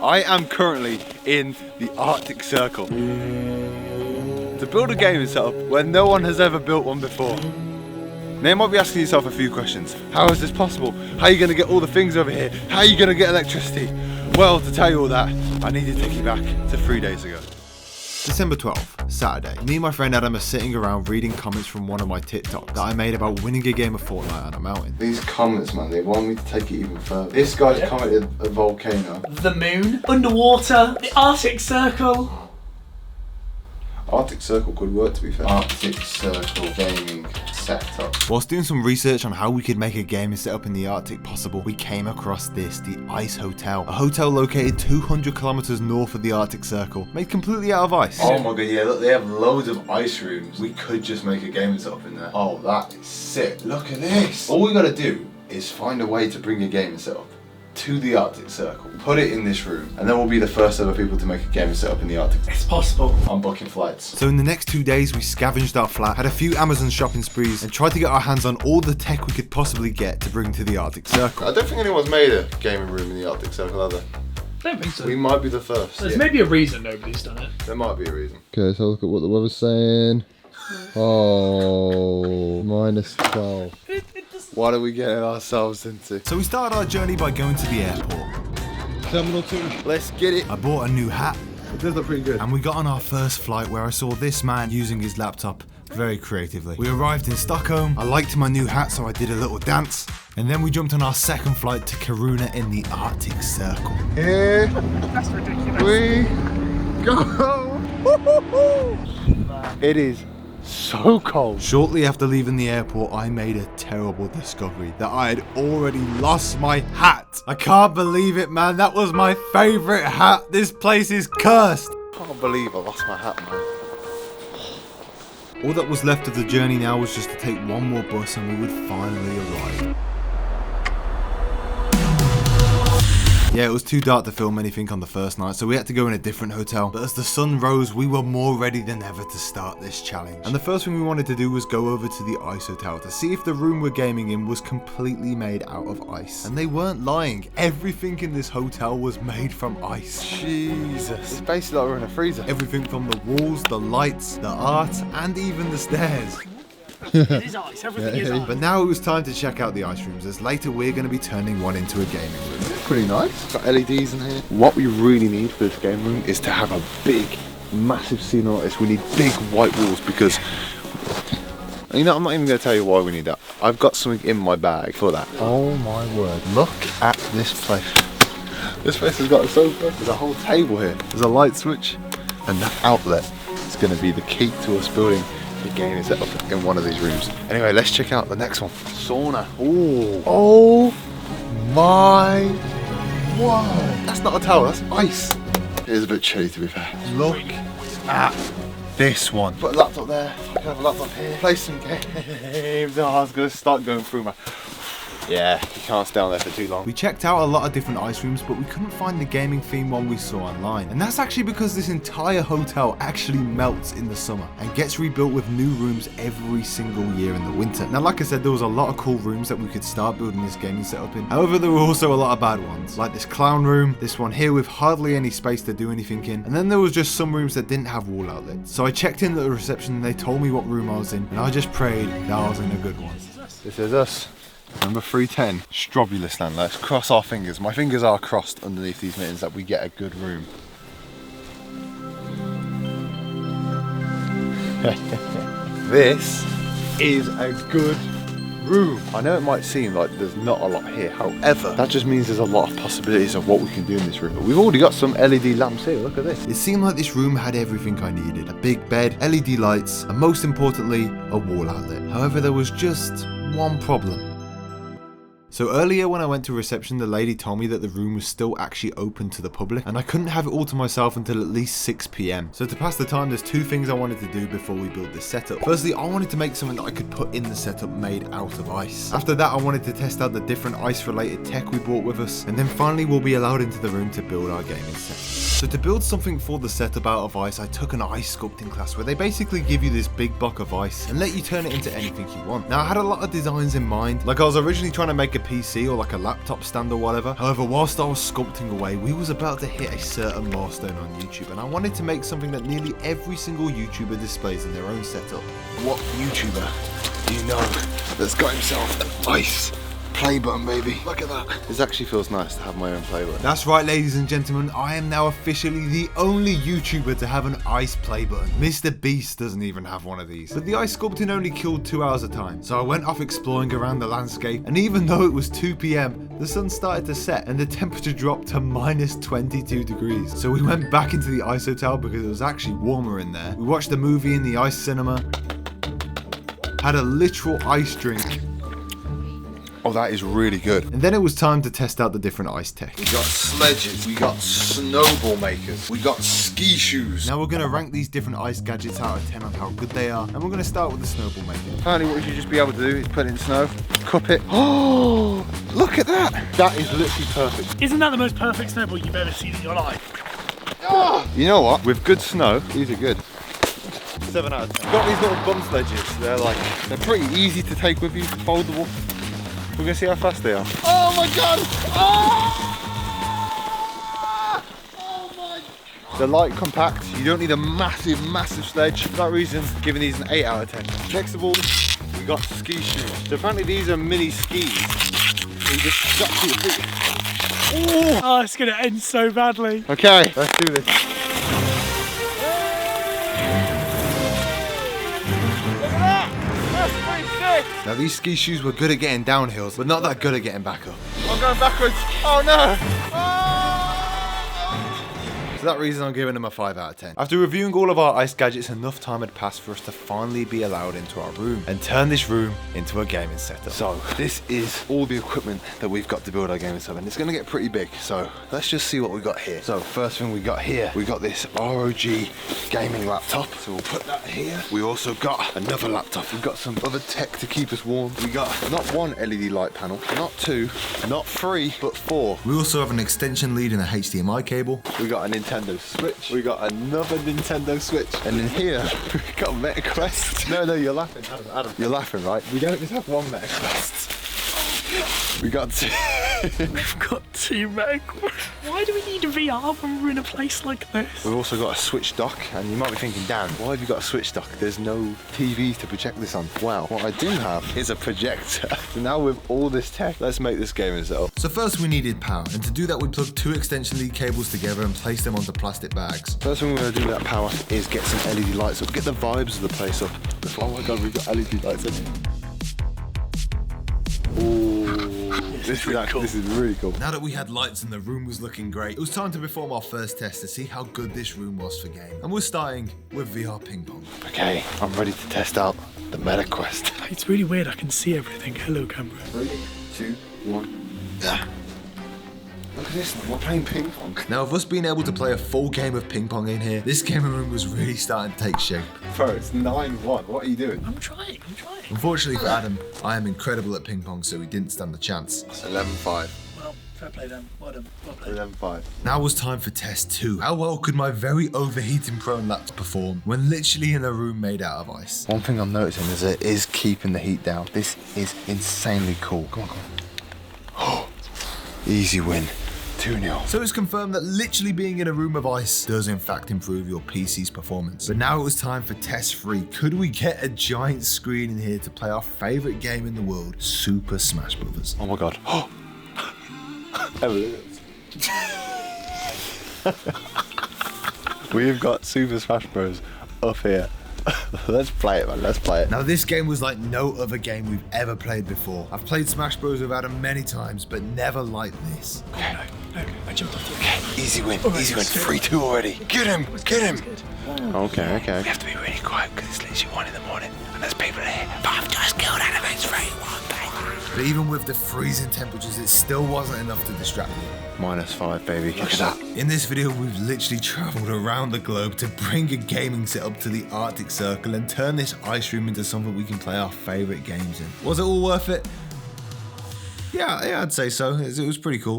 I am currently in the Arctic Circle to build a gaming setup where no one has ever built one before. Now you might be asking yourself a few questions. How is this possible? How are you going to get all the things over here? How are you going to get electricity? Well, to tell you all that, I need to take you back to 3 days ago. December 12th, Saturday. Me and my friend Adam are sitting around reading comments from one of my TikToks that I made about winning a game of Fortnite on a mountain. These comments, man, they want me to take it even further. This guy's commented a volcano. The moon, underwater, the Arctic Circle. Arctic Circle could work, to be fair. Arctic Circle gaming setup. Whilst doing some research on how we could make a gaming setup in the Arctic possible, we came across this, the Ice Hotel. A hotel located 200 kilometers north of the Arctic Circle, made completely out of ice. Oh my god, yeah, look, they have loads of ice rooms. We could just make a gaming setup in there. Oh, that is sick. Look at this. All we gotta do is find a way to bring a gaming setup to the Arctic Circle, put it in this room, and then we'll be the first ever people to make a gaming setup in the Arctic. It's possible. I'm booking flights. So in the next 2 days, we scavenged our flat, had a few Amazon shopping sprees, and tried to get our hands on all the tech we could possibly get to bring to the Arctic Circle. I don't think anyone's made a gaming room in the Arctic Circle, have they? I don't think so. We might be the first. There's maybe a reason nobody's done it. There might be a reason. Okay, so look at what the weather's saying. Oh, -12. What are we getting ourselves into? So we started our journey by going to the airport. Terminal 2. Let's get it. I bought a new hat. It does look pretty good. And we got on our first flight where I saw this man using his laptop very creatively. We arrived in Stockholm. I liked my new hat, so I did a little dance. And then we jumped on our second flight to Kiruna in the Arctic Circle. Here That's ridiculous. we go. It is so cold. Shortly after leaving the airport, I made a terrible discovery that I had already lost my hat. I can't believe it, man. That was my favorite hat. This place is cursed. I can't believe I lost my hat, man. All that was left of the journey now was just to take one more bus and we would finally arrive. Yeah, it was too dark to film anything on the first night, so we had to go in a different hotel. But as the sun rose, we were more ready than ever to start this challenge. And the first thing we wanted to do was go over to the Ice Hotel to see if the room we're gaming in was completely made out of ice. And they weren't lying. Everything in this hotel was made from ice. Jesus. It's basically like we're in a freezer. Everything from the walls, the lights, the art, and even the stairs. It is ice, everything is ice. But now it was time to check out the ice rooms, as later we're going to be turning one into a gaming room. Pretty nice. Got LEDs in here. What we really need for this game room is to have a big, massive scene artist. We need big white walls because, you know, I'm not even going to tell you why we need that. I've got something in my bag for that. Oh my word. Look at this place. This place has got a sofa. There's a whole table here. There's a light switch. And that outlet is going to be the key to us building the gaming setup in one of these rooms. Anyway, let's check out the next one. Sauna. Ooh. Oh my. Whoa. That's not a towel, that's ice. It is a bit chilly, to be fair. Look at this one. Put a laptop there. I can have a laptop here. Play some games. Oh, I was going to start going through my... Yeah, you can't stay on there for too long. We checked out a lot of different ice rooms, but we couldn't find the gaming theme one we saw online. And that's actually because this entire hotel actually melts in the summer and gets rebuilt with new rooms every single year in the winter. Now, like I said, there was a lot of cool rooms that we could start building this gaming setup in. However, there were also a lot of bad ones, like this clown room, this one here with hardly any space to do anything in, and then there was just some rooms that didn't have wall outlets. So I checked in at the reception and they told me what room I was in, and I just prayed that I was in a good one. This is us. Number 310, Strobulus land. Let's cross our fingers. My fingers are crossed underneath these mittens that we get a good room. This is a good room. I know it might seem like there's not a lot here. However, that just means there's a lot of possibilities of what we can do in this room. But we've already got some LED lamps here. Look at this. It seemed like this room had everything I needed. A big bed, LED lights, and most importantly, a wall outlet. However, there was just one problem. So earlier when I went to reception, the lady told me that the room was still actually open to the public and I couldn't have it all to myself until at least 6 PM. So to pass the time, there's two things I wanted to do before we build this setup. Firstly, I wanted to make something that I could put in the setup made out of ice. After that, I wanted to test out the different ice related tech we brought with us, and then finally we'll be allowed into the room to build our gaming setup. So to build something for the setup out of ice, I took an ice sculpting class where they basically give you this big block of ice and let you turn it into anything you want. Now I had a lot of designs in mind, like I was originally trying to make a PC or like a laptop stand or whatever. However, whilst I was sculpting away, we was about to hit a certain milestone on YouTube, and I wanted to make something that nearly every single YouTuber displays in their own setup. What YouTuber do you know that's got himself an ice play button, baby? Look at that. This actually feels nice to have my own play button. That's right, ladies and gentlemen, I am now officially the only YouTuber to have an ice play button. Mr. Beast doesn't even have one of these. But the ice sculpting only killed 2 hours of time, so I went off exploring around the landscape, and even though it was 2 PM, the sun started to set and the temperature dropped to minus 22 degrees. So we went back into the ice hotel because it was actually warmer in there. We watched a movie in the ice cinema, had a literal ice drink. Oh, that is really good. And then it was time to test out the different ice tech. We got sledges, we got snowball makers, we got ski shoes. Now we're gonna rank these different ice gadgets out of 10 on how good they are, and we're gonna start with the snowball maker. Apparently what you should just be able to do is put it in snow, cup it. Oh, look at that. That is literally perfect. Isn't that the most perfect snowball you've ever seen in your life? Oh, you know what? With good snow, these are good. 7 out of 10. Got these little bum sledges. They're pretty easy to take with you, foldable. We're gonna see how fast they are. Oh my god! Oh my god! They're light, compact. You don't need a massive, massive sledge. For that reason, giving these an 8 out of 10. Next of all, we got ski shoes. So apparently these are mini skis. So you just strap to your feet. Oh, it's gonna end so badly. Okay, let's do this. Now these ski shoes were good at getting down hills, but not that good at getting back up. I'm going backwards. Oh no! For that reason, I'm giving them a 5 out of 10. After reviewing all of our ice gadgets, enough time had passed for us to finally be allowed into our room and turn this room into a gaming setup. So this is all the equipment that we've got to build our gaming setup, and it's going to get pretty big. So let's just see what we got here. So first thing we got here, we got this ROG gaming laptop. So we'll put that here. We also got another laptop. We've got some other tech to keep us warm. We got not 1 LED light panel, not 2, not 3, but 4. We also have an extension lead and a HDMI cable. We got a Nintendo Switch. We got another Nintendo Switch. And in here, we've got MetaQuest. No, you're laughing. Adam. You're laughing, right? We don't just have 1 MetaQuest. We got 2. We've got 2 MetaQuest. Why do we need VR when we're in a place like this? We've also got a Switch dock, and you might be thinking, Dan, why have you got a Switch dock? There's no TV to project this on. Wow, what I do have is a projector. So now with all this tech, let's make this gaming setup. So first we needed power, and to do that we plugged 2 extension lead cables together and placed them onto plastic bags. First thing we're going to do with that power is get some LED lights up, get the vibes of the place up. Oh my god, we've got LED lights in here. This is really cool. Now that we had lights and the room was looking great, it was time to perform our first test to see how good this room was for game. And we're starting with VR ping pong. Okay, I'm ready to test out the MetaQuest. It's really weird, I can see everything. Hello, camera. 3, 2, 1. Look at this, we're playing ping pong. Now, with us being able to play a full game of ping pong in here, this gaming room was really starting to take shape. Bro, it's 9-1. What are you doing? I'm trying. Unfortunately for Adam, I am incredible at ping pong, so he didn't stand a chance. 11-5. Well, fair play then. Well done. Well played. 11-5. Now was time for test 2. How well could my very overheating prone laptop perform when literally in a room made out of ice? One thing I'm noticing is it is keeping the heat down. This is insanely cool. Come on. Oh, easy win. 2-0. So it's confirmed that literally being in a room of ice does in fact improve your PC's performance. But now it was time for test 3. Could we get a giant screen in here to play our favourite game in the world, Super Smash Brothers? Oh my god. Oh! We've got Super Smash Bros. Up here. Let's play it, man. Let's play it. Now, this game was like no other game we've ever played before. I've played Smash Bros. With Adam many times, but never like this. Okay, no, I jumped off the Okay, easy win. Easy win. 3-2 already. Get him. Get him. Okay. We have to be really quiet because it's literally 1 in the morning and there's people in here. But I've just killed Adam. It's 3-1, baby. But even with the freezing temperatures, it still wasn't enough to distract me. -5, baby. Look at that. In this video, we've literally traveled around the globe to bring a gaming setup to the Arctic Circle and turn this ice room into something we can play our favorite games in. Was it all worth it? Yeah, I'd say so. It was pretty cool.